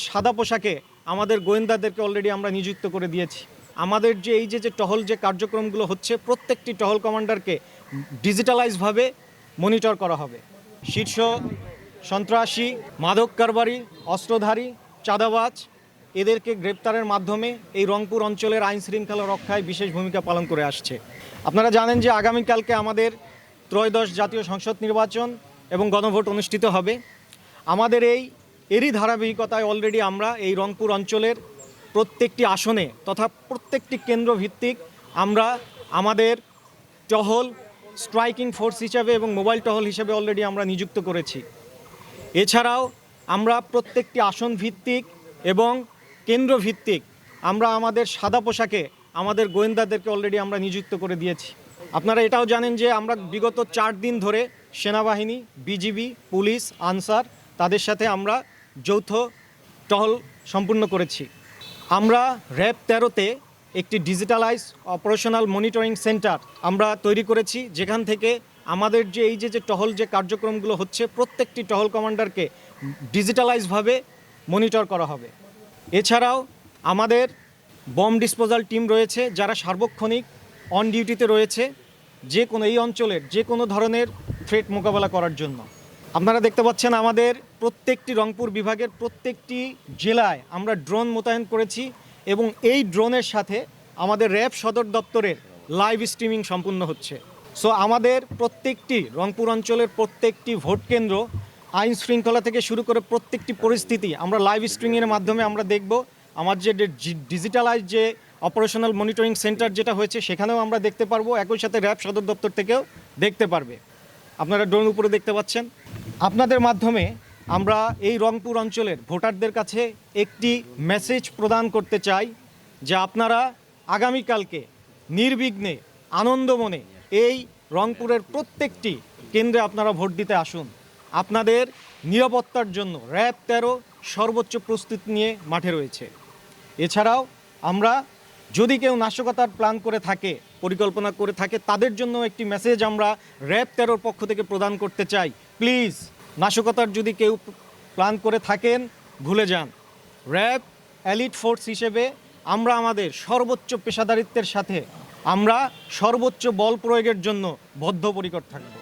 সাদা পোশাকে আমাদের গোয়েন্দাদেরকে অলরেডি আমরা নিযুক্ত করে দিয়েছি। আমাদের যে এই যে টহল যে কার্যক্রমগুলো হচ্ছে প্রত্যেকটি টহল কমান্ডারকে ডিজিটালাইজভাবে মনিটর করা হবে। শীর্ষ সন্ত্রাসী, মাদক কারবারি, অস্ত্রধারী, চাঁদাবাজ এদেরকে গ্রেপ্তারের মাধ্যমে এই রংপুর অঞ্চলের আইন শৃঙ্খলা রক্ষায় বিশেষ ভূমিকা পালন করে আসছে। আপনারা জানেন যে আগামীকালকে আমাদের ত্রয়োদশ জাতীয় সংসদ নির্বাচন এবং গণভোট অনুষ্ঠিত হবে। আমাদের এরই ধারাবাহিকতায় অলরেডি আমরা এই রংপুর অঞ্চলের প্রত্যেকটি আসনে তথা প্রত্যেকটি কেন্দ্র ভিত্তিক আমরা আমাদের টহল স্ট্রাইকিং ফোর্স হিসাবে এবং মোবাইল টহল হিসাবে অলরেডি আমরা নিযুক্ত করেছি। এছাড়াও আমরা প্রত্যেকটি আসন ভিত্তিক এবং কেন্দ্র ভিত্তিক আমরা আমাদের সাদা পোশাকে আমাদের গোয়েন্দাদেরকে অলরেডি আমরা নিযুক্ত করে দিয়েছি। আপনারা এটাও জানেন যে আমরা বিগত 4 দিন ধরে সেনাবাহিনী, বিজিবি, পুলিশ, আনসার তাদের সাথে আমরা যৌথ টহল সম্পূর্ণ করেছি। আমরা র্যাব 13-তে একটি ডিজিটালাইজ অপারেশনাল মনিটরিং সেন্টার আমরা তৈরি করেছি, যেখান থেকে আমাদের যে এই যে টহল যে কার্যক্রমগুলো হচ্ছে প্রত্যেকটি টহল কমান্ডারকে ডিজিটালাইজভাবে মনিটর করা হবে। এছাড়াও আমাদের বম ডিসপোজাল টিম রয়েছে যারা সার্বক্ষণিক অন ডিউটিতে রয়েছে যে কোনো এই অঞ্চলের যে কোনো ধরনের থ্রেট মোকাবেলা করার জন্য। আপনারা দেখতে পাচ্ছেন আমাদের প্রত্যেকটি রংপুর বিভাগের প্রত্যেকটি জেলায় আমরা ড্রোন মোতায়েন করেছি এবং এই ড্রোনের সাথে আমাদের র্যাব সদর দপ্তরের লাইভ স্ট্রিমিং সম্পূর্ণ হচ্ছে। সো আমাদের প্রত্যেকটি রংপুর অঞ্চলের প্রত্যেকটি ভোট কেন্দ্র, আইন শৃঙ্খলা থেকে শুরু করে প্রত্যেকটি পরিস্থিতি আমরা লাইভ স্ট্রিমিংয়ের মাধ্যমে আমরা দেখব। আমার যে ডিজিটালাইজ যে অপারেশনাল মনিটরিং সেন্টার যেটা হয়েছে সেখানেও আমরা দেখতে পারবো, একই সাথে র্যাব সদর দপ্তর থেকেও দেখতে পারবে। আপনারা ড্রোন উপরে দেখতে পাচ্ছেন। আপনাদের মাধ্যমে আমরা এই রংপুর অঞ্চলের ভোটারদের কাছে একটি মেসেজ প্রদান করতে চাই যে আপনারা আগামীকালকে নির্বিঘ্নে আনন্দমনে এই রংপুরের প্রত্যেকটি কেন্দ্রে আপনারা ভোট দিতে আসুন। আপনাদের নিরাপত্তার জন্য র্যাব 13 সর্বোচ্চ প্রস্তুতি নিয়ে মাঠে রয়েছে। এছাড়াও আমরা যদি কেউ নাশকতার প্ল্যান করে থাকে, পরিকল্পনা করে থাকে, তাদের জন্য একটি মেসেজ আমরা র্যাব 13 পক্ষ থেকে প্রদান করতে চাই। প্লিজ নাশকতার যদি কেউ প্ল্যান করে থাকেন ভুলে যান। র্যাব এলিট ফোর্স হিসেবে আমরা আমাদের সর্বোচ্চ পেশাদারিত্বের সাথে আমরা সর্বোচ্চ বল প্রয়োগের জন্য বদ্ধপরিকর থাকব।